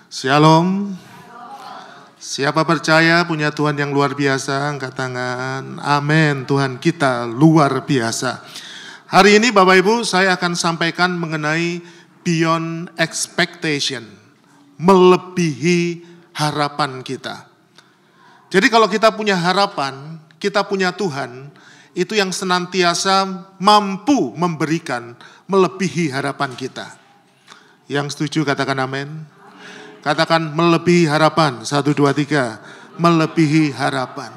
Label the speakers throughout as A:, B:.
A: Shalom. Siapa percaya punya Tuhan yang luar biasa, angkat tangan. Amin, Tuhan kita luar biasa. Hari ini Bapak Ibu saya akan sampaikan mengenai beyond expectation, melebihi harapan kita. Jadi kalau kita punya harapan, kita punya Tuhan, itu yang senantiasa mampu memberikan melebihi harapan kita. Yang setuju katakan amin. Katakan melebihi harapan. 1, 2, 3. Melebihi harapan.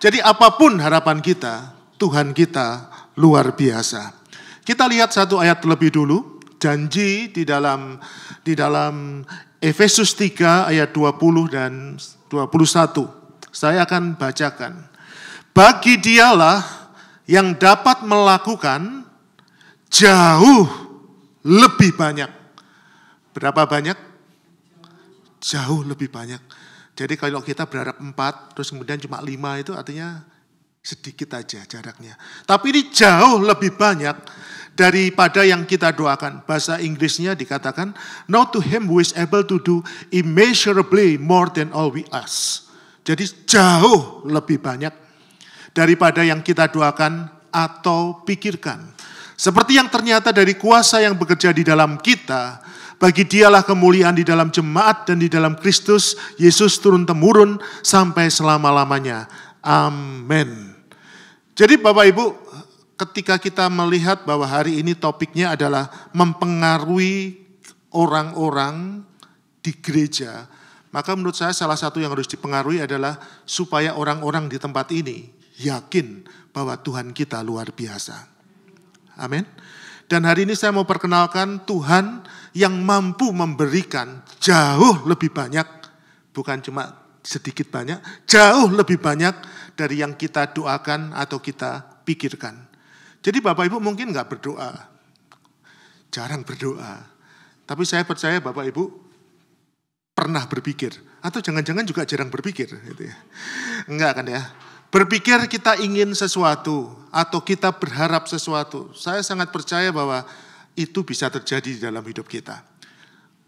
A: Jadi apapun harapan kita, Tuhan kita luar biasa. Kita lihat satu ayat terlebih dulu. Janji di dalam Efesus 3 ayat 20 dan 21. Saya akan bacakan. Bagi dialah yang dapat melakukan jauh lebih banyak. Berapa banyak? Jauh lebih banyak. Jadi kalau kita berharap 4, terus kemudian cuma 5 itu artinya sedikit aja jaraknya. Tapi ini jauh lebih banyak daripada yang kita doakan. Bahasa Inggrisnya dikatakan, now to him who is able to do immeasurably more than all we ask. Jadi jauh lebih banyak daripada yang kita doakan atau pikirkan. Seperti yang ternyata dari kuasa yang bekerja di dalam kita, bagi dialah kemuliaan di dalam jemaat dan di dalam Kristus Yesus turun-temurun sampai selama-lamanya. Amin. Jadi Bapak Ibu, ketika kita melihat bahwa hari ini topiknya adalah mempengaruhi orang-orang di gereja, maka menurut saya salah satu yang harus dipengaruhi adalah supaya orang-orang di tempat ini yakin bahwa Tuhan kita luar biasa. Amin. Dan hari ini saya mau perkenalkan Tuhan yang mampu memberikan jauh lebih banyak, bukan cuma sedikit banyak, jauh lebih banyak dari yang kita doakan atau kita pikirkan. Jadi Bapak Ibu mungkin nggak berdoa, jarang berdoa, tapi saya percaya Bapak Ibu pernah berpikir, atau jangan-jangan juga jarang berpikir, gitu ya. Enggak kan ya? Berpikir kita ingin sesuatu atau kita berharap sesuatu. Saya sangat percaya bahwa itu bisa terjadi di dalam hidup kita.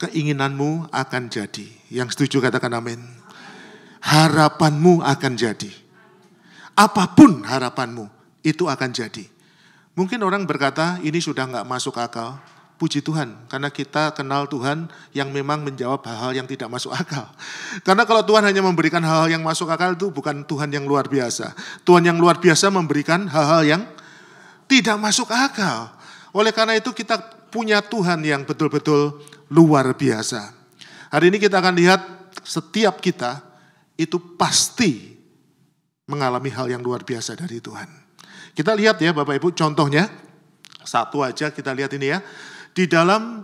A: Keinginanmu akan jadi. Yang setuju katakan amin. Harapanmu akan jadi. Apapun harapanmu itu akan jadi. Mungkin orang berkata ini sudah gak masuk akal. Puji Tuhan, karena kita kenal Tuhan yang memang menjawab hal-hal yang tidak masuk akal. Karena kalau Tuhan hanya memberikan hal-hal yang masuk akal itu bukan Tuhan yang luar biasa. Tuhan yang luar biasa memberikan hal-hal yang tidak masuk akal. Oleh karena itu kita punya Tuhan yang betul-betul luar biasa. Hari ini kita akan lihat setiap kita itu pasti mengalami hal yang luar biasa dari Tuhan. Kita lihat ya Bapak Ibu contohnya, satu aja kita lihat ini ya. Di dalam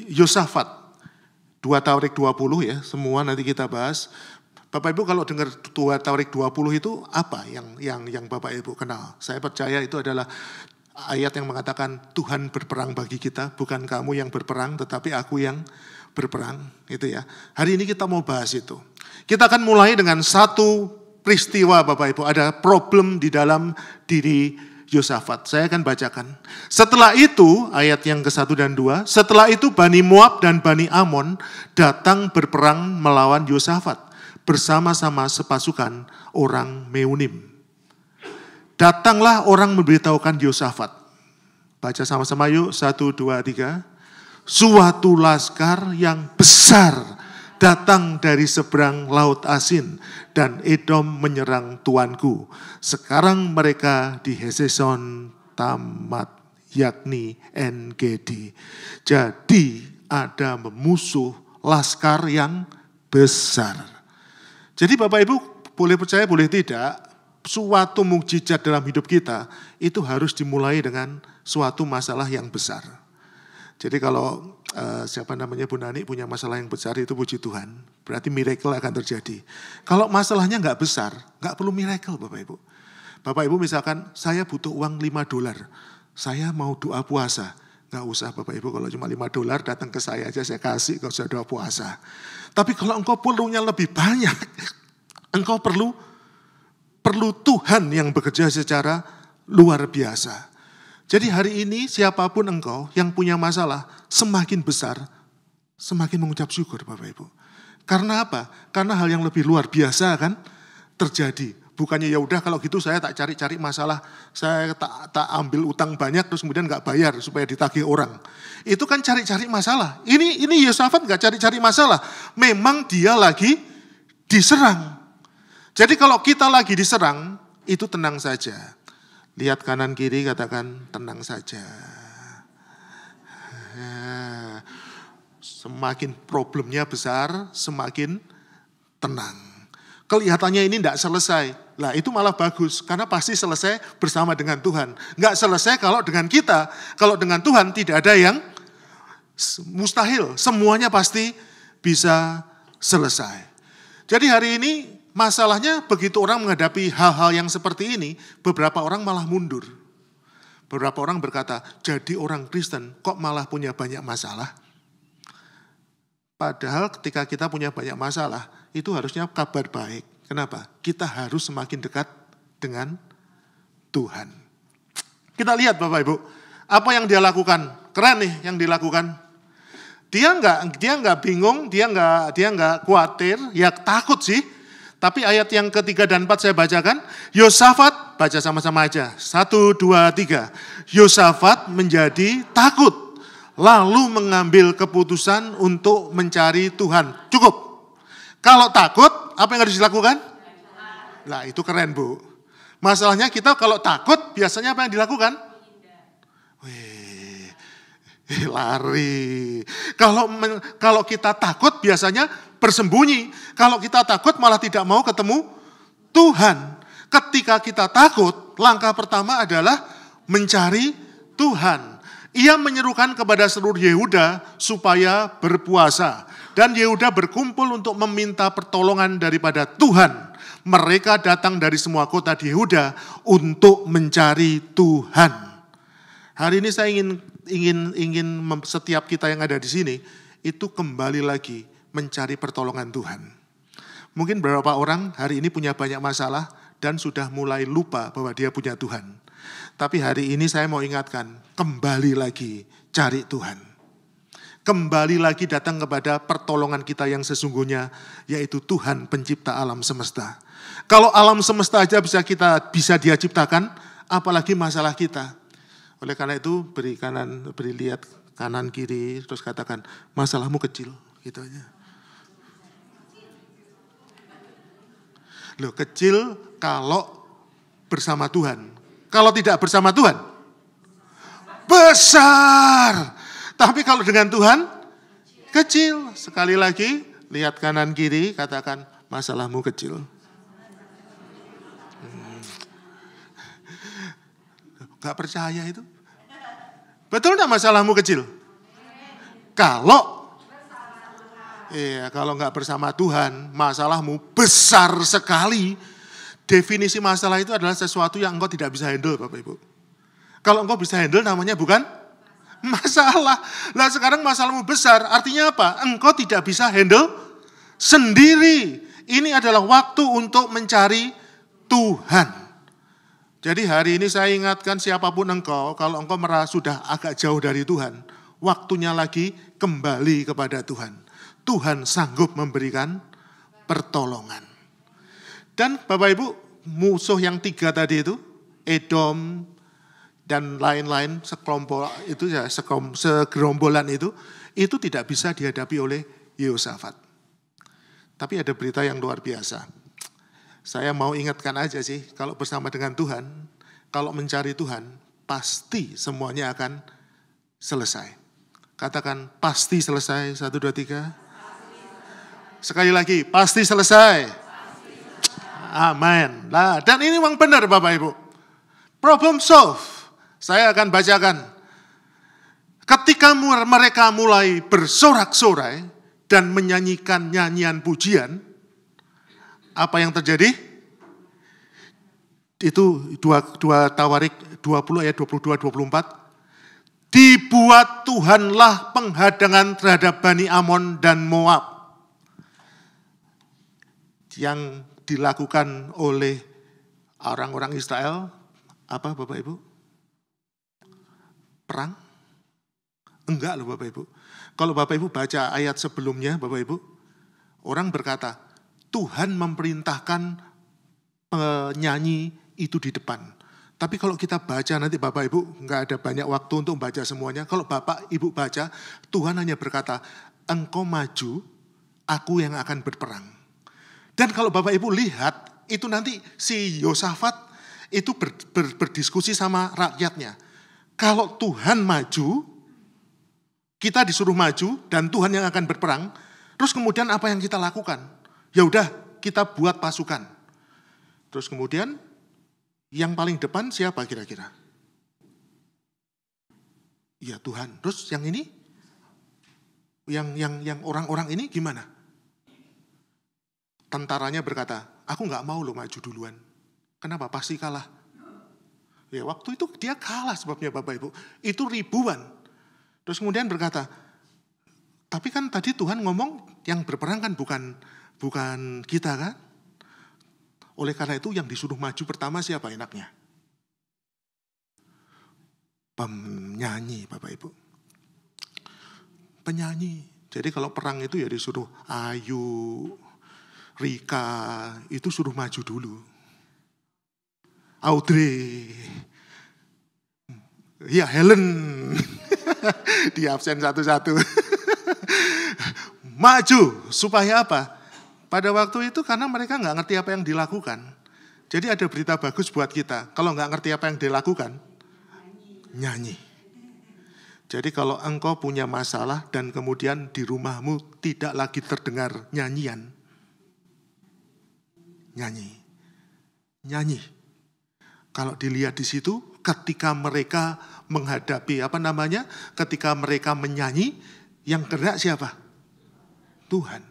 A: Yosafat 2 Taurik 20 ya, semua nanti kita bahas. Bapak Ibu kalau dengar 2 Taurik 20 itu apa yang Bapak Ibu kenal? Saya percaya itu adalah ayat yang mengatakan Tuhan berperang bagi kita, bukan kamu yang berperang tetapi aku yang berperang, itu ya. Hari ini kita mau bahas itu. Kita akan mulai dengan satu peristiwa Bapak Ibu, ada problem di dalam diri Yosafat. Saya akan bacakan. Setelah itu, ayat yang ke-1 dan 2, setelah itu Bani Moab dan Bani Amon datang berperang melawan Yosafat bersama-sama sepasukan orang Meunim. Datanglah orang memberitahukan Yosafat. Baca sama-sama yuk, 1, 2, 3. Suatu laskar yang besar datang dari seberang laut Asin dan Edom menyerang tuanku. Sekarang mereka di Heseson Tamat yakni En-Gedi. Jadi ada memusuh laskar yang besar. Jadi Bapak Ibu boleh percaya boleh tidak, suatu mukjizat dalam hidup kita itu harus dimulai dengan suatu masalah yang besar. Jadi kalau Bu Nani punya masalah yang besar itu puji Tuhan. Berarti miracle akan terjadi. Kalau masalahnya nggak besar, nggak perlu miracle Bapak Ibu. Bapak Ibu misalkan saya butuh uang $5. Saya mau doa puasa. Nggak usah Bapak Ibu kalau cuma $5 datang ke saya aja saya kasih kalau sudah doa puasa. Tapi kalau engkau perlunya lebih banyak, engkau perlu Tuhan yang bekerja secara luar biasa. Jadi hari ini siapapun engkau yang punya masalah semakin besar, semakin mengucap syukur Bapak Ibu. Karena apa? Karena hal yang lebih luar biasa kan terjadi. Bukannya ya udah kalau gitu saya tak cari-cari masalah, saya tak ambil utang banyak terus kemudian nggak bayar supaya ditagih orang. Itu kan cari-cari masalah. Ini Yehosafat nggak cari-cari masalah. Memang dia lagi diserang. Jadi kalau kita lagi diserang, itu tenang saja. Lihat kanan kiri katakan tenang saja. Semakin problemnya besar, semakin tenang. Kelihatannya ini tidak selesai. Lah itu malah bagus, karena pasti selesai bersama dengan Tuhan. Nggak selesai kalau dengan kita. Kalau dengan Tuhan tidak ada yang mustahil. Semuanya pasti bisa selesai. Jadi hari ini masalahnya begitu orang menghadapi hal-hal yang seperti ini, beberapa orang malah mundur. Beberapa orang berkata, jadi orang Kristen kok malah punya banyak masalah? Padahal ketika kita punya banyak masalah, itu harusnya kabar baik. Kenapa? Kita harus semakin dekat dengan Tuhan. Kita lihat Bapak Ibu, apa yang dia lakukan? Keren nih yang dilakukan. Dia enggak bingung, dia enggak khawatir, ya takut sih. Tapi ayat yang ketiga dan 4 saya bacakan. Yehosafat, baca sama-sama aja. 1, 2, 3. Yehosafat menjadi takut, lalu mengambil keputusan untuk mencari Tuhan. Cukup. Kalau takut, apa yang harus dilakukan? Nah itu keren Bu. Masalahnya kita kalau takut, biasanya apa yang dilakukan? Lari. Kalau kita takut, biasanya bersembunyi. Kalau kita takut, malah tidak mau ketemu Tuhan. Ketika kita takut, langkah pertama adalah mencari Tuhan. Ia menyerukan kepada seluruh Yehuda supaya berpuasa. Dan Yehuda berkumpul untuk meminta pertolongan daripada Tuhan. Mereka datang dari semua kota di Yehuda untuk mencari Tuhan. Hari ini saya ingin setiap kita yang ada di sini itu kembali lagi mencari pertolongan Tuhan. Mungkin beberapa orang hari ini punya banyak masalah dan sudah mulai lupa bahwa dia punya Tuhan. Tapi hari ini saya mau ingatkan, kembali lagi cari Tuhan. Kembali lagi datang kepada pertolongan kita yang sesungguhnya, yaitu Tuhan pencipta alam semesta. Kalau alam semesta aja bisa dia ciptakan, apalagi masalah kita. Oleh karena itu beri lihat kanan kiri, terus katakan masalahmu kecil, gitu aja. Loh kecil kalau bersama Tuhan. Kalau tidak bersama Tuhan, besar. Tapi kalau dengan Tuhan, kecil. Sekali lagi, lihat kanan kiri, katakan masalahmu kecil. Gak percaya itu? Betul gak masalahmu kecil? Kalau gak bersama Tuhan, masalahmu besar sekali. Definisi masalah itu adalah sesuatu yang engkau tidak bisa handle, Bapak Ibu. Kalau engkau bisa handle, namanya bukan masalah. Nah sekarang masalahmu besar, artinya apa? Engkau tidak bisa handle sendiri. Ini adalah waktu untuk mencari Tuhan. Jadi hari ini saya ingatkan siapapun engkau, kalau engkau merasa sudah agak jauh dari Tuhan, waktunya lagi kembali kepada Tuhan. Tuhan sanggup memberikan pertolongan. Dan Bapak Ibu, musuh yang 3 tadi itu, Edom dan lain-lain segerombolan itu tidak bisa dihadapi oleh Yehosafat. Tapi ada berita yang luar biasa. Saya mau ingatkan aja sih, kalau bersama dengan Tuhan, kalau mencari Tuhan, pasti semuanya akan selesai. Katakan pasti selesai, 1, 2, 3. Sekali lagi, pasti selesai. Amin. Nah, dan ini memang benar Bapak Ibu. Problem solve. Saya akan bacakan. Ketika mereka mulai bersorak-sorai dan menyanyikan nyanyian pujian, apa yang terjadi? Itu 2 Tawarik 20 ayat 22-24. Dibuat Tuhanlah penghadangan terhadap Bani Amon dan Moab. Yang dilakukan oleh orang-orang Israel, apa Bapak Ibu? Perang? Enggak loh Bapak Ibu. Kalau Bapak Ibu baca ayat sebelumnya, Bapak Ibu, orang berkata, Tuhan memerintahkan penyanyi itu di depan. Tapi kalau kita baca nanti Bapak Ibu, nggak ada banyak waktu untuk baca semuanya. Kalau Bapak Ibu baca, Tuhan hanya berkata, engkau maju, aku yang akan berperang. Dan kalau Bapak Ibu lihat, itu nanti si Yosafat itu berdiskusi sama rakyatnya. Kalau Tuhan maju, kita disuruh maju dan Tuhan yang akan berperang, terus kemudian apa yang kita lakukan? Ya udah, kita buat pasukan. Terus kemudian yang paling depan siapa kira-kira? Ya Tuhan. Terus yang ini? Yang orang-orang ini gimana? Tentaranya berkata, aku nggak mau lo maju duluan. Kenapa? Pasti kalah. Ya waktu itu dia kalah sebabnya Bapak Ibu. Itu ribuan. Terus kemudian berkata, tapi kan tadi Tuhan ngomong yang berperang kan bukan kita kan? Oleh karena itu yang disuruh maju pertama siapa enaknya? Penyanyi Bapak Ibu. Penyanyi. Jadi kalau perang itu ya disuruh Ayu, Rika, itu suruh maju dulu. Audrey, ya Helen, di absen satu-satu. Maju, supaya apa? Pada waktu itu karena mereka nggak ngerti apa yang dilakukan. Jadi ada berita bagus buat kita. Kalau nggak ngerti apa yang dilakukan, nyanyi. Jadi kalau engkau punya masalah dan kemudian di rumahmu tidak lagi terdengar nyanyian, nyanyi. Kalau dilihat di situ, ketika mereka menghadapi ketika mereka menyanyi, yang gerak siapa? Tuhan.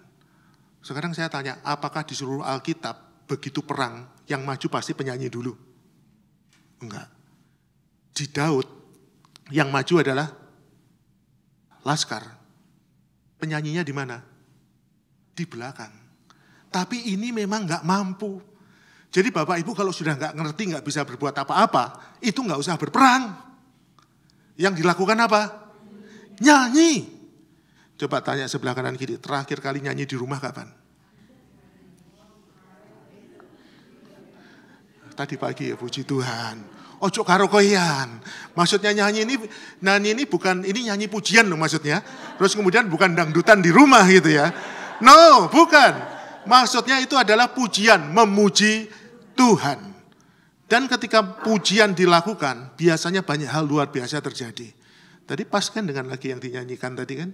A: Sekarang saya tanya, apakah di seluruh Alkitab begitu perang yang maju pasti penyanyi dulu? Enggak. Di Daud yang maju adalah laskar. Penyanyinya di mana? Di belakang. Tapi ini memang enggak mampu. Jadi Bapak Ibu kalau sudah enggak ngerti, enggak bisa berbuat apa-apa, itu enggak usah berperang. Yang dilakukan apa? Nyanyi. Coba tanya sebelah kanan kiri, terakhir kali nyanyi di rumah kapan? Tadi pagi ya, puji Tuhan. Ojo karaokean. Maksudnya nyanyi ini bukan, ini nyanyi pujian loh maksudnya. Terus kemudian bukan dangdutan di rumah gitu ya. No, bukan. Maksudnya itu adalah pujian, memuji Tuhan. Dan ketika pujian dilakukan, biasanya banyak hal luar biasa terjadi. Tadi pas kan dengan lagi yang dinyanyikan tadi kan?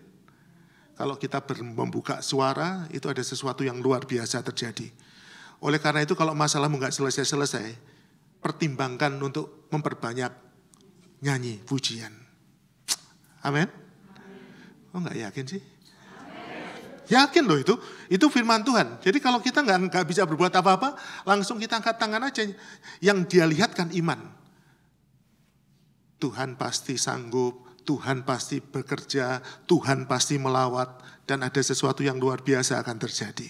A: Kalau kita membuka suara, itu ada sesuatu yang luar biasa terjadi. Oleh karena itu kalau masalahmu nggak selesai-selesai, pertimbangkan untuk memperbanyak nyanyi, pujian. Amin? Oh nggak yakin sih? Yakin loh itu firman Tuhan. Jadi kalau kita nggak bisa berbuat apa-apa, langsung kita angkat tangan aja. Yang dia lihat kan iman. Tuhan pasti sanggup. Tuhan pasti bekerja, Tuhan pasti melawat, dan ada sesuatu yang luar biasa akan terjadi.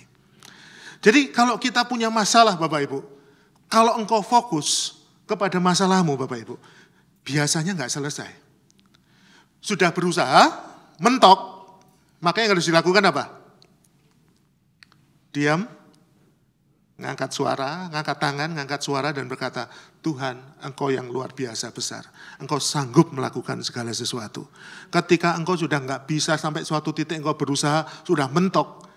A: Jadi kalau kita punya masalah Bapak Ibu, kalau engkau fokus kepada masalahmu Bapak Ibu, biasanya nggak selesai. Sudah berusaha, mentok, maka yang harus dilakukan apa? Diam, ngangkat suara, ngangkat tangan, ngangkat suara dan berkata, Tuhan, Engkau yang luar biasa besar. Engkau sanggup melakukan segala sesuatu. Ketika Engkau sudah nggak bisa sampai suatu titik Engkau berusaha, sudah mentok,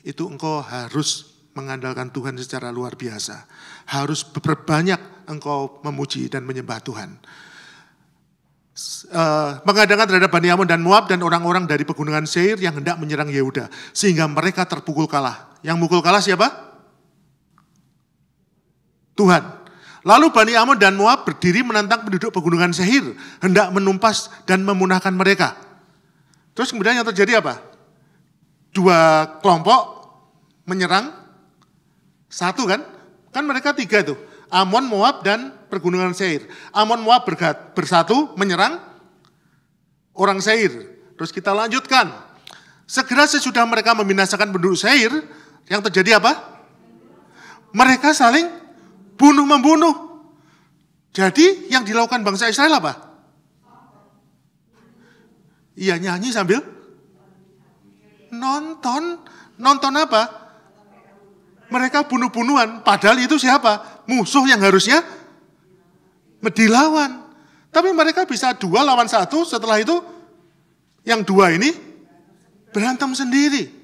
A: itu Engkau harus mengandalkan Tuhan secara luar biasa. Harus berbanyak Engkau memuji dan menyembah Tuhan. Mengadangkan terhadap Bani Ammon dan Moab dan orang-orang dari pegunungan Seir yang hendak menyerang Yehuda. Sehingga mereka terpukul kalah. Yang mukul kalah siapa? Tuhan. Lalu Bani Ammon dan Moab berdiri menantang penduduk pegunungan Seir, hendak menumpas dan memunahkan mereka. Terus kemudian yang terjadi apa? Dua kelompok menyerang, satu kan? Kan mereka tiga tuh, Ammon, Moab, dan pegunungan Seir. Ammon, Moab bersatu menyerang orang Seir. Terus kita lanjutkan. Segera sesudah mereka membinasakan penduduk Seir, yang terjadi apa? Mereka saling bunuh-membunuh. Jadi yang dilakukan bangsa Israel apa? Iya nyanyi sambil Nonton apa? Mereka bunuh-bunuhan. Padahal itu siapa? Musuh yang harusnya dilawan. Tapi mereka bisa 2 lawan 1, setelah itu yang 2 ini berantem sendiri.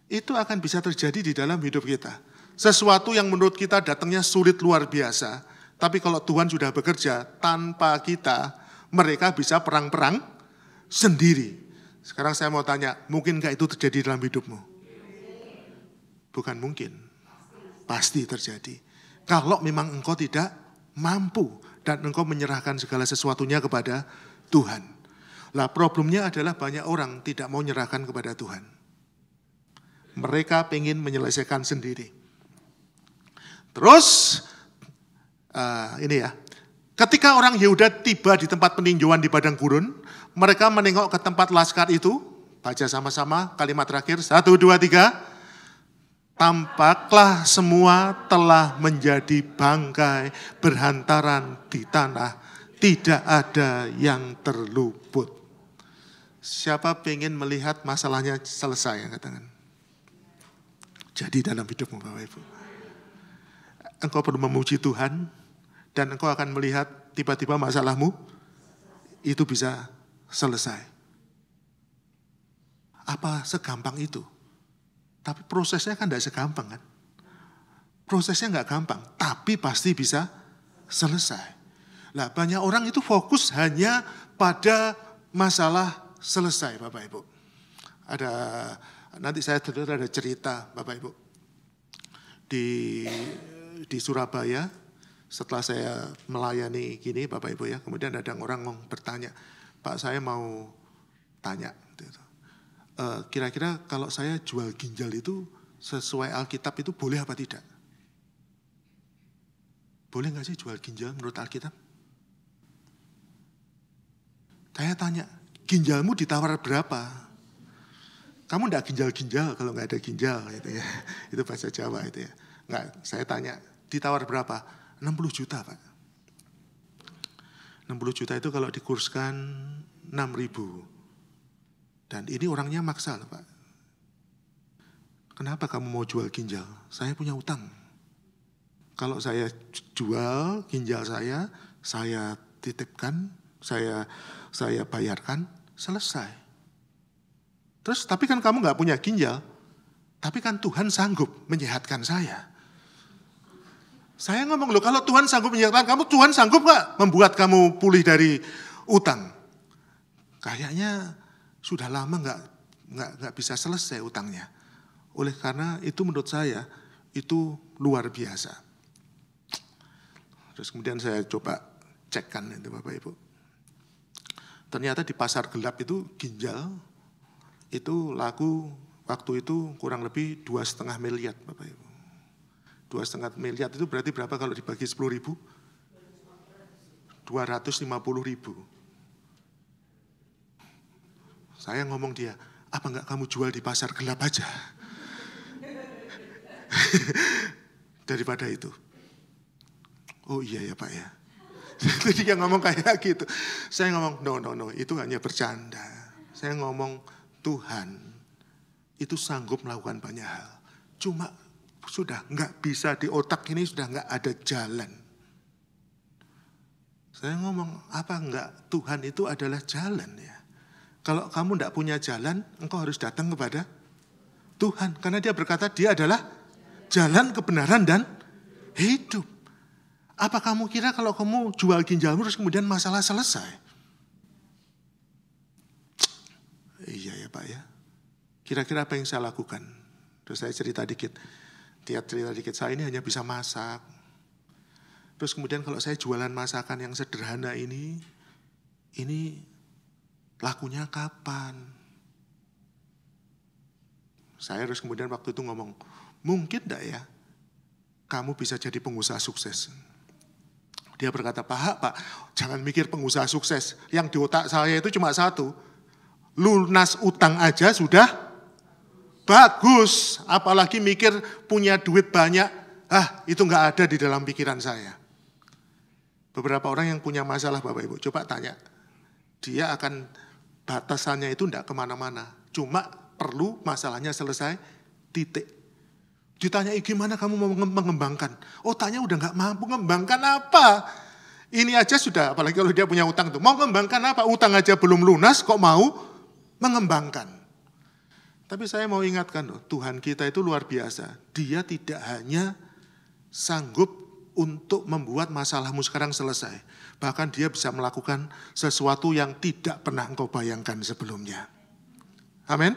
A: Itu akan bisa terjadi di dalam hidup kita. Sesuatu yang menurut kita datangnya sulit luar biasa. Tapi kalau Tuhan sudah bekerja tanpa kita, mereka bisa perang-perang sendiri. Sekarang saya mau tanya, mungkin gak itu terjadi dalam hidupmu? Bukan mungkin, pasti terjadi. Kalau memang engkau tidak mampu dan engkau menyerahkan segala sesuatunya kepada Tuhan. Lah problemnya adalah banyak orang tidak mau menyerahkan kepada Tuhan. Mereka pengen menyelesaikan sendiri. Terus, ini ya, ketika orang Yehuda tiba di tempat peninjauan di padang gurun, mereka menengok ke tempat laskar itu, baca sama-sama kalimat terakhir, 1, 2, 3, tampaklah semua telah menjadi bangkai berhantaran di tanah, tidak ada yang terluput. Siapa pengen melihat masalahnya selesai, katakan. Jadi dalam hidupmu Bapak Ibu. Engkau perlu memuji Tuhan, dan engkau akan melihat tiba-tiba masalahmu itu bisa selesai. Apa segampang itu? Tapi prosesnya kan tidak segampang kan? Prosesnya nggak gampang, tapi pasti bisa selesai. Lah banyak orang itu fokus hanya pada masalah selesai Bapak Ibu. Nanti saya ada cerita Bapak Ibu. Di Surabaya, setelah saya melayani gini Bapak Ibu ya, kemudian ada orang mau bertanya, Pak saya mau tanya, kira-kira kalau saya jual ginjal itu sesuai Alkitab itu boleh apa tidak? Boleh nggak sih jual ginjal menurut Alkitab? Saya tanya, ginjalmu ditawar berapa? Kamu enggak ginjal-ginjal kalau nggak ada ginjal gitu ya. Itu bahasa Jawa itu ya. Enggak, saya tanya, ditawar berapa? 60 juta Pak. 60 juta itu kalau dikurskan 6.000. Dan ini orangnya maksa loh Pak. Kenapa kamu mau jual ginjal? Saya punya utang. Kalau saya jual ginjal saya titipkan, saya bayarkan, selesai. Terus tapi kan kamu nggak punya ginjal, tapi kan Tuhan sanggup menyehatkan saya. Saya ngomong loh, kalau Tuhan sanggup menyehatkan kamu, Tuhan sanggup nggak membuat kamu pulih dari utang? Kayaknya sudah lama nggak bisa selesai utangnya. Oleh karena itu menurut saya itu luar biasa. Terus kemudian saya coba cekkan itu Bapak Ibu. Ternyata di pasar gelap itu ginjal itu laku waktu itu kurang lebih 2,5 miliar Bapak Ibu. 2,5 miliar itu berarti berapa kalau dibagi 10.000? 250.000. Saya ngomong dia, apa enggak kamu jual di pasar gelap aja? Daripada itu. Oh iya ya Pak ya. Jadi dia ngomong kayak gitu. Saya ngomong, no, itu hanya bercanda. Saya ngomong, Tuhan itu sanggup melakukan banyak hal. Cuma sudah nggak bisa di otak ini sudah nggak ada jalan. Saya ngomong, apa enggak Tuhan itu adalah jalan ya. Kalau kamu enggak punya jalan, engkau harus datang kepada Tuhan. Karena dia berkata dia adalah jalan kebenaran dan hidup. Apa kamu kira kalau kamu jual ginjalmu terus kemudian masalah selesai? Iya ya Pak ya. Kira-kira apa yang saya lakukan? Terus saya cerita dikit. Saya ini hanya bisa masak. Terus kemudian kalau saya jualan masakan yang sederhana ini lakunya kapan? Saya harus kemudian waktu itu ngomong, mungkin enggak ya kamu bisa jadi pengusaha sukses? Dia berkata, Pak, jangan mikir pengusaha sukses. Yang di otak saya itu cuma satu. Lunas utang aja sudah bagus. Apalagi mikir punya duit banyak. Itu enggak ada di dalam pikiran saya. Beberapa orang yang punya masalah Bapak Ibu, coba tanya. Dia akan batasannya itu enggak kemana-mana. Cuma perlu masalahnya selesai, titik. Ditanya, gimana kamu mau mengembangkan? Otaknya udah gak mampu mengembangkan apa? Ini aja sudah, apalagi kalau dia punya utang tuh. Mau mengembangkan apa? Utang aja belum lunas kok mau mengembangkan. Tapi saya mau ingatkan loh, Tuhan kita itu luar biasa. Dia tidak hanya sanggup untuk membuat masalahmu sekarang selesai. Bahkan dia bisa melakukan sesuatu yang tidak pernah engkau bayangkan sebelumnya. Amin.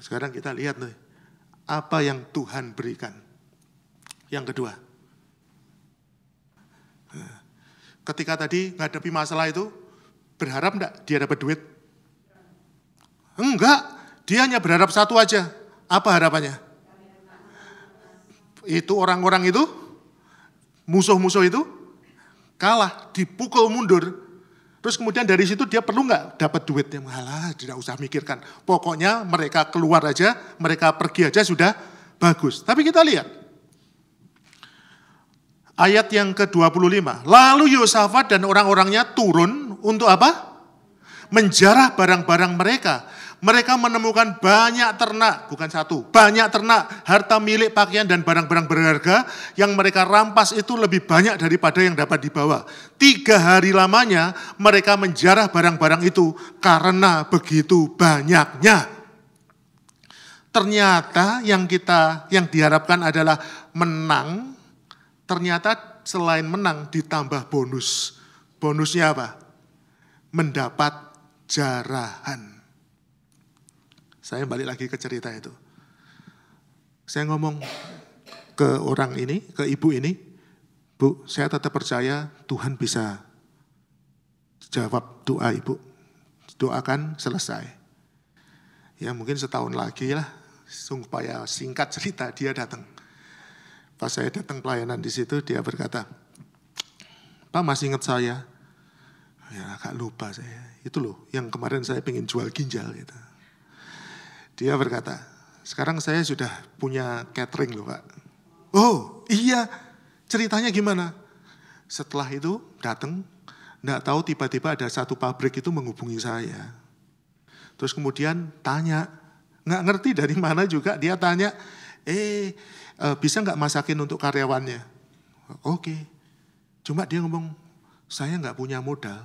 A: Sekarang kita lihat nih, apa yang Tuhan berikan. Yang kedua, ketika tadi menghadapi masalah itu, berharap enggak dia dapat duit? Enggak, dia hanya berharap satu aja. Apa harapannya? Itu orang-orang itu, musuh-musuh itu, kalah, dipukul mundur. Terus kemudian dari situ dia perlu enggak dapat duit? Yang malah tidak usah mikirkan. Pokoknya mereka keluar aja, mereka pergi aja sudah bagus. Tapi kita lihat. Ayat yang ke-25. Lalu Yosafat dan orang-orangnya turun untuk apa? Menjarah barang-barang mereka. Mereka menemukan banyak ternak, bukan satu, banyak ternak, harta milik, pakaian, dan barang-barang berharga yang mereka rampas itu lebih banyak daripada yang dapat dibawa. 3 hari lamanya mereka menjarah barang-barang itu karena begitu banyaknya. Ternyata yang diharapkan adalah menang, ternyata selain menang ditambah bonus. Bonusnya apa? Mendapat jarahan. Saya balik lagi ke cerita itu. Saya ngomong ke orang ini, ke ibu ini, Bu, saya tetap percaya Tuhan bisa jawab doa ibu. Doakan selesai. Ya mungkin setahun lagi lah, supaya singkat cerita dia datang. Pas saya datang pelayanan di situ, dia berkata, Pak masih ingat saya? Ya agak lupa saya. Itu loh, yang kemarin saya pengen jual ginjal gitu. Dia berkata, sekarang saya sudah punya catering loh Pak. Oh iya, ceritanya gimana? Setelah itu datang, enggak tahu tiba-tiba ada satu pabrik itu menghubungi saya. Terus kemudian tanya, enggak ngerti dari mana juga dia tanya, bisa enggak masakin untuk karyawannya? Oke, cuma dia ngomong, saya enggak punya modal.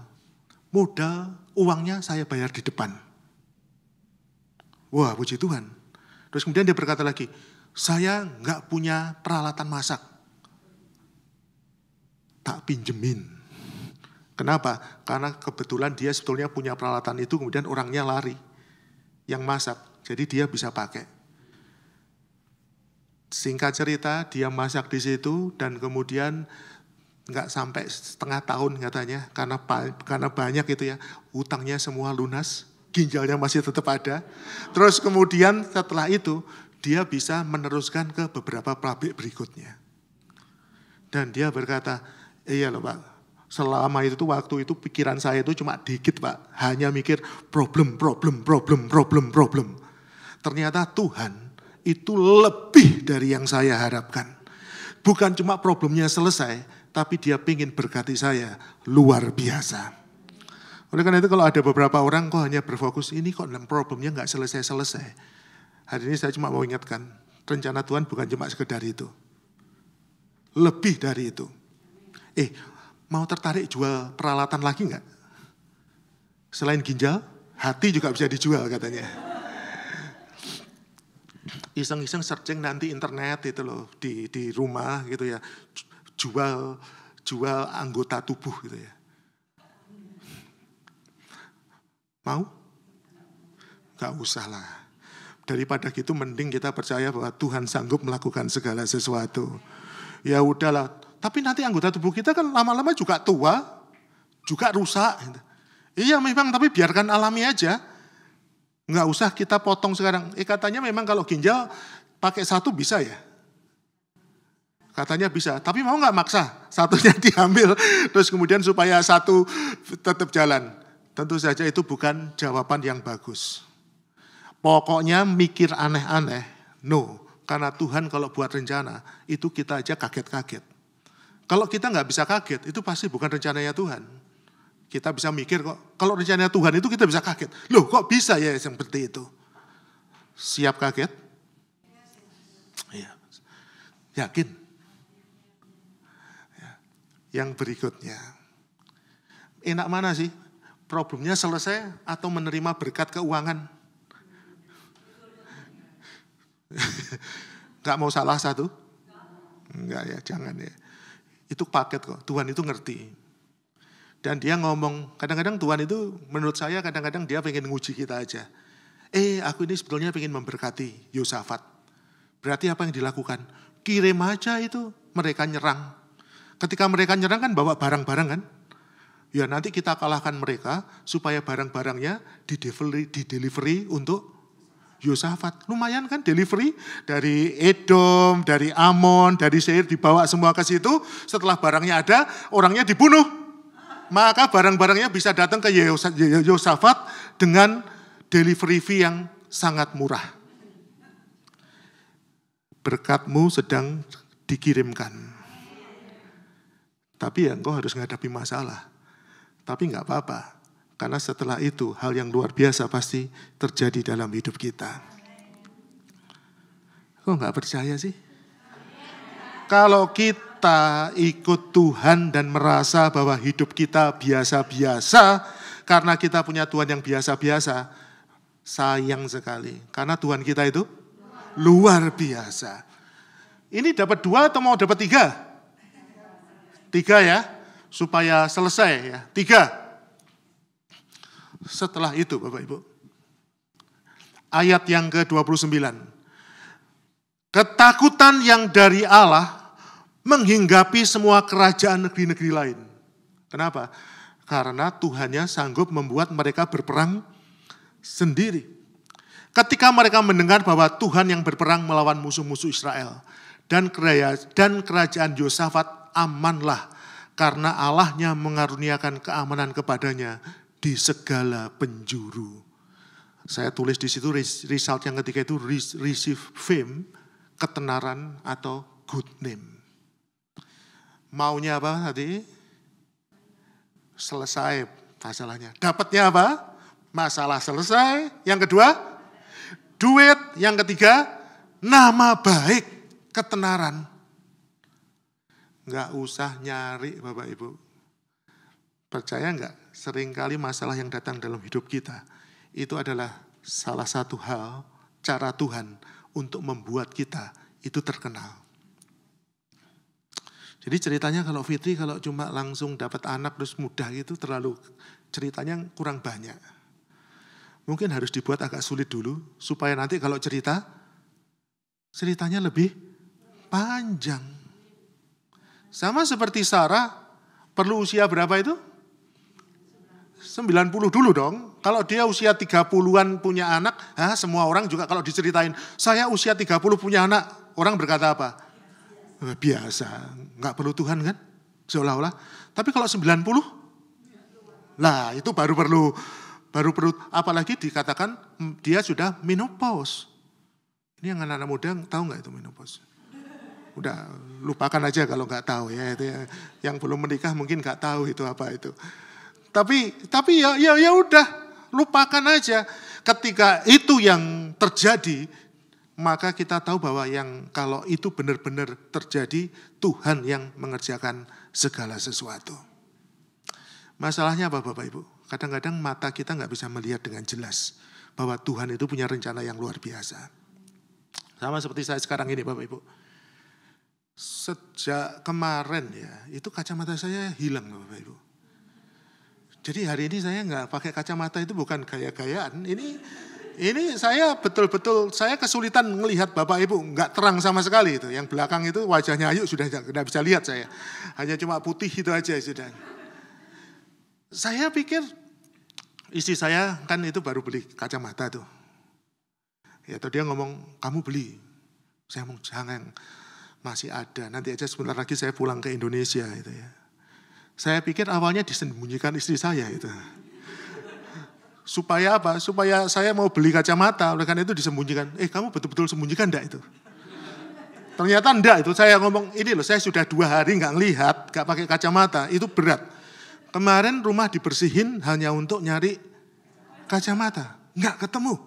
A: Modal uangnya saya bayar di depan. Wah, puji Tuhan. Terus kemudian dia berkata lagi, saya enggak punya peralatan masak. Tak pinjemin. Kenapa? Karena kebetulan dia sebetulnya punya peralatan itu, kemudian orangnya lari. Yang masak, jadi dia bisa pakai. Singkat cerita, dia masak di situ dan kemudian enggak sampai setengah tahun katanya, karena banyak itu ya, utangnya semua lunas. Ginjalnya masih tetap ada. Terus kemudian setelah itu dia bisa meneruskan ke beberapa pabrik berikutnya. Dan dia berkata, iya loh Pak, selama itu waktu itu pikiran saya itu cuma dikit Pak. Hanya mikir problem. Ternyata Tuhan itu lebih dari yang saya harapkan. Bukan cuma problemnya selesai, tapi dia ingin berkati saya luar biasa. Oleh karena itu kalau ada beberapa orang kok hanya berfokus, ini kok problemnya nggak selesai-selesai. Hari ini saya cuma mau ingatkan, rencana Tuhan bukan cuma sekedar itu. Lebih dari itu. Mau tertarik jual peralatan lagi nggak? Selain ginjal, hati juga bisa dijual katanya. Iseng-iseng searching nanti internet itu loh, di rumah gitu ya. Jual anggota tubuh gitu ya. Mau? Gak usah lah. Daripada gitu mending kita percaya bahwa Tuhan sanggup melakukan segala sesuatu. Ya udahlah. Tapi nanti anggota tubuh kita kan lama-lama juga tua, juga rusak. Iya memang, tapi biarkan alami aja. Nggak usah kita potong sekarang. Katanya memang kalau ginjal pakai satu bisa ya. Katanya bisa, tapi mau nggak maksa satunya diambil, terus kemudian supaya satu tetap jalan. Tentu saja itu bukan jawaban yang bagus. Pokoknya mikir aneh-aneh, no. Karena Tuhan kalau buat rencana, itu kita aja kaget-kaget. Kalau kita nggak bisa kaget, itu pasti bukan rencananya Tuhan. Kita bisa mikir kok, kalau rencananya Tuhan itu kita bisa kaget. Loh kok bisa ya seperti itu? Siap kaget? Ya. Yakin? Ya. Yang berikutnya. Enak mana sih? Problemnya selesai atau menerima berkat keuangan? Gak mau salah satu? Enggak ya, jangan ya. Itu paket kok, Tuhan itu ngerti. Dan dia ngomong, kadang-kadang Tuhan itu menurut saya kadang-kadang dia pengen nguji kita aja. Aku ini sebetulnya pengen memberkati Yosafat. Berarti apa yang dilakukan? Kirim aja itu, mereka nyerang. Ketika mereka nyerang kan bawa barang-barang kan? Ya nanti kita kalahkan mereka supaya barang-barangnya didelivery untuk Yosafat. Lumayan kan delivery dari Edom, dari Amon, dari Seir dibawa semua ke situ. Setelah barangnya ada, orangnya dibunuh. Maka barang-barangnya bisa datang ke Yosafat dengan delivery fee yang sangat murah. Berkatmu sedang dikirimkan. Tapi ya engkau harus menghadapi masalah. Tapi enggak apa-apa. Karena setelah itu hal yang luar biasa pasti terjadi dalam hidup kita. Kok enggak percaya sih? Kalau kita ikut Tuhan dan merasa bahwa hidup kita biasa-biasa, karena kita punya Tuhan yang biasa-biasa, sayang sekali. Karena Tuhan kita itu luar biasa. Ini dapat 2 atau mau dapat 3? 3 ya, supaya selesai ya. 3. Setelah itu Bapak Ibu, ayat yang ke-29. Ketakutan yang dari Allah menghinggapi semua kerajaan negeri-negeri lain. Kenapa? Karena Tuhannya sanggup membuat mereka berperang sendiri. Ketika mereka mendengar bahwa Tuhan yang berperang melawan musuh-musuh Israel dan kerajaan Yosafat amanlah karena Allahnya mengaruniakan keamanan kepadanya di segala penjuru. Saya tulis di situ result yang ketiga itu receive fame, ketenaran atau good name. Maunya apa tadi? Selesai masalahnya. Dapatnya apa? Masalah selesai. Yang kedua, duit. Yang ketiga, nama baik, ketenaran. Enggak usah nyari Bapak Ibu. Percaya enggak? Seringkali masalah yang datang dalam hidup kita itu adalah salah satu hal cara Tuhan untuk membuat kita itu terkenal. Jadi ceritanya kalau Fitri kalau cuma langsung dapat anak terus mudah gitu terlalu ceritanya kurang banyak. Mungkin harus dibuat agak sulit dulu supaya nanti kalau ceritanya lebih panjang. Sama seperti Sarah, perlu usia berapa itu? 90 dulu dong. Kalau dia usia 30-an punya anak, semua orang juga kalau diceritain, saya usia 30 punya anak, orang berkata apa? Biasa, nggak perlu Tuhan kan? Seolah-olah. Tapi kalau 90, lah itu baru perlu, apalagi dikatakan dia sudah menopause. Ini yang anak-anak muda tahu nggak itu menopause? Udah lupakan aja kalau nggak tahu ya. Itu yang belum menikah mungkin nggak tahu itu apa itu. Tapi ya udah, lupakan aja. Ketika itu yang terjadi, maka kita tahu bahwa yang kalau itu benar-benar terjadi, Tuhan yang mengerjakan segala sesuatu. Masalahnya apa Bapak Ibu? Kadang-kadang mata kita nggak bisa melihat dengan jelas bahwa Tuhan itu punya rencana yang luar biasa. Sama seperti saya sekarang ini Bapak Ibu. Sejak kemarin ya, itu kacamata saya hilang Bapak Ibu. Jadi hari ini saya nggak pakai kacamata itu bukan gaya-gayaan. Ini saya betul-betul saya kesulitan melihat Bapak Ibu, nggak terang sama sekali itu. Yang belakang itu wajahnya Ayu sudah nggak bisa lihat saya. Hanya cuma putih itu aja sudah. Saya pikir istri saya kan itu baru beli kacamata tuh. Ya tuh dia ngomong kamu beli. Saya ngomong jangan, masih ada. Nanti aja sebentar lagi saya pulang ke Indonesia itu ya. Saya pikir awalnya disembunyikan istri saya itu. Supaya apa? Supaya saya mau beli kacamata, oleh karena itu disembunyikan. Kamu betul-betul sembunyikan enggak itu? Ternyata enggak itu. Saya ngomong, ini loh saya sudah 2 hari enggak ngelihat, enggak pakai kacamata. Itu berat. Kemarin rumah dibersihin hanya untuk nyari kacamata. Enggak ketemu.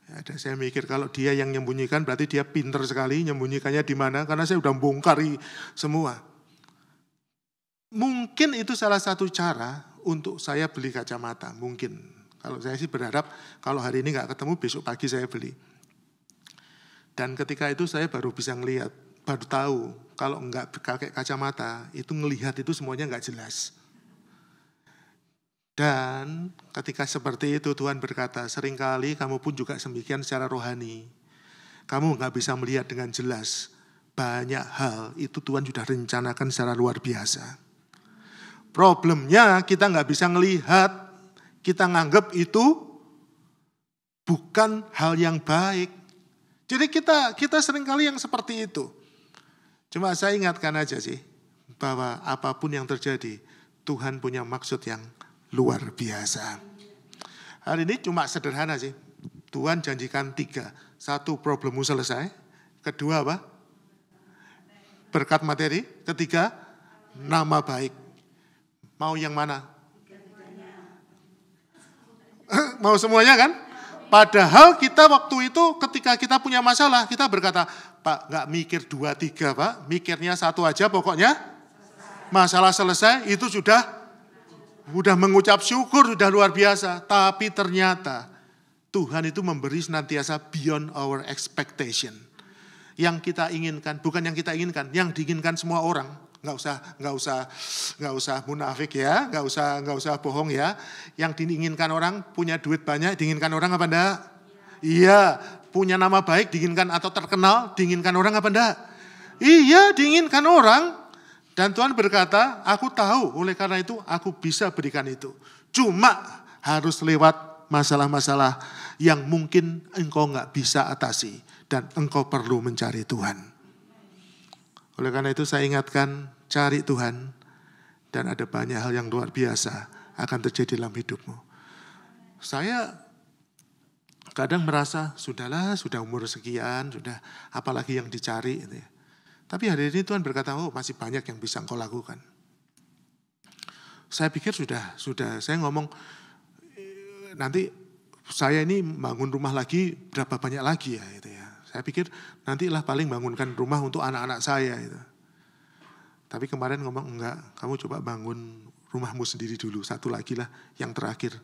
A: Ada saya mikir kalau dia yang menyembunyikan berarti dia pinter sekali, menyembunyikannya di mana, karena saya udah bongkari semua. Mungkin itu salah satu cara untuk saya beli kacamata, mungkin. Kalau saya sih berharap kalau hari ini nggak ketemu, besok pagi saya beli. Dan ketika itu saya baru bisa ngelihat, baru tahu kalau nggak pakai kacamata, itu ngelihat itu semuanya nggak jelas. Dan ketika seperti itu Tuhan berkata, seringkali kamu pun juga demikian secara rohani. Kamu nggak bisa melihat dengan jelas. Banyak hal itu Tuhan sudah rencanakan secara luar biasa. Problemnya kita nggak bisa melihat, kita nganggap itu bukan hal yang baik. Jadi kita seringkali yang seperti itu. Cuma saya ingatkan aja sih, bahwa apapun yang terjadi, Tuhan punya maksud yang luar biasa. Hari ini cuma sederhana sih. Tuhan janjikan 3. 1, problemmu selesai. Kedua apa? Berkat materi. Ketiga, nama baik. Mau yang mana? Mau semuanya kan? Padahal kita waktu itu ketika kita punya masalah, kita berkata, Pak, gak mikir 2, 3 Pak. Mikirnya 1 aja pokoknya. Masalah selesai, itu sudah mengucap syukur, sudah luar biasa. Tapi ternyata Tuhan itu memberi senantiasa beyond our expectation. Yang kita inginkan, bukan yang kita inginkan, yang diinginkan semua orang. Nggak usah munafik ya, nggak usah bohong ya. Yang diinginkan orang punya duit banyak, diinginkan orang apa enggak? Iya, punya nama baik diinginkan atau terkenal, diinginkan orang apa enggak? Iya, diinginkan orang. Dan Tuhan berkata, aku tahu, oleh karena itu aku bisa berikan itu. Cuma harus lewat masalah-masalah yang mungkin engkau nggak bisa atasi. Dan engkau perlu mencari Tuhan. Oleh karena itu saya ingatkan, cari Tuhan. Dan ada banyak hal yang luar biasa akan terjadi dalam hidupmu. Saya kadang merasa, sudah umur sekian, sudah apalagi yang dicari. Gitu ya. Tapi hari ini Tuhan berkata, masih banyak yang bisa engkau lakukan. Saya pikir sudah saya ngomong, nanti saya ini bangun rumah lagi, berapa banyak lagi ya. Gitu ya. Saya pikir nantilah paling bangunkan rumah untuk anak-anak saya. Gitu. Tapi kemarin ngomong, enggak, kamu coba bangun rumahmu sendiri dulu, 1 lagi lah, yang terakhir.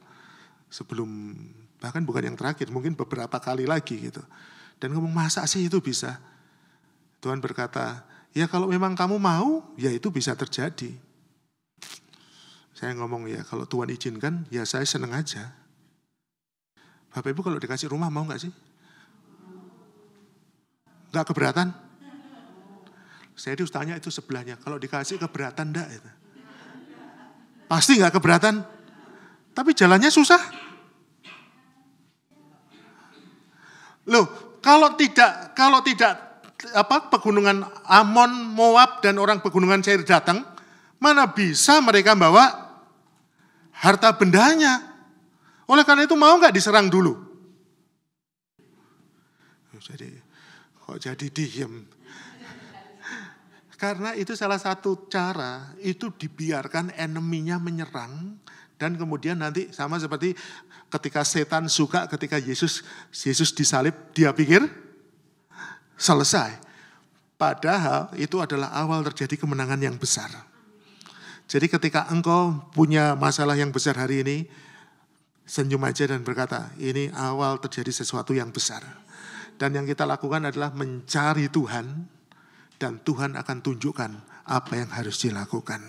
A: Sebelum, bahkan bukan yang terakhir, mungkin beberapa kali lagi gitu. Dan ngomong, masa sih itu bisa? Tuhan berkata, ya kalau memang kamu mau, ya itu bisa terjadi. Saya ngomong ya, kalau Tuhan izinkan, ya saya senang aja. Bapak Ibu kalau dikasih rumah mau gak sih? Gak keberatan? Saya tanya itu sebelahnya, kalau dikasih keberatan enggak? Itu. Pasti gak keberatan. Tapi jalannya susah. Loh, kalau tidak pegunungan Amon, Moab, dan orang pegunungan Seir datang, mana bisa mereka bawa harta bendanya? Oleh karena itu mau nggak diserang dulu? Jadi diem. Karena itu salah satu cara, itu dibiarkan eneminya menyerang, dan kemudian nanti sama seperti ketika setan suka ketika Yesus disalib, dia pikir selesai. Padahal itu adalah awal terjadi kemenangan yang besar. Jadi ketika engkau punya masalah yang besar hari ini, senyum aja dan berkata, ini awal terjadi sesuatu yang besar. Dan yang kita lakukan adalah mencari Tuhan, dan Tuhan akan tunjukkan apa yang harus dilakukan.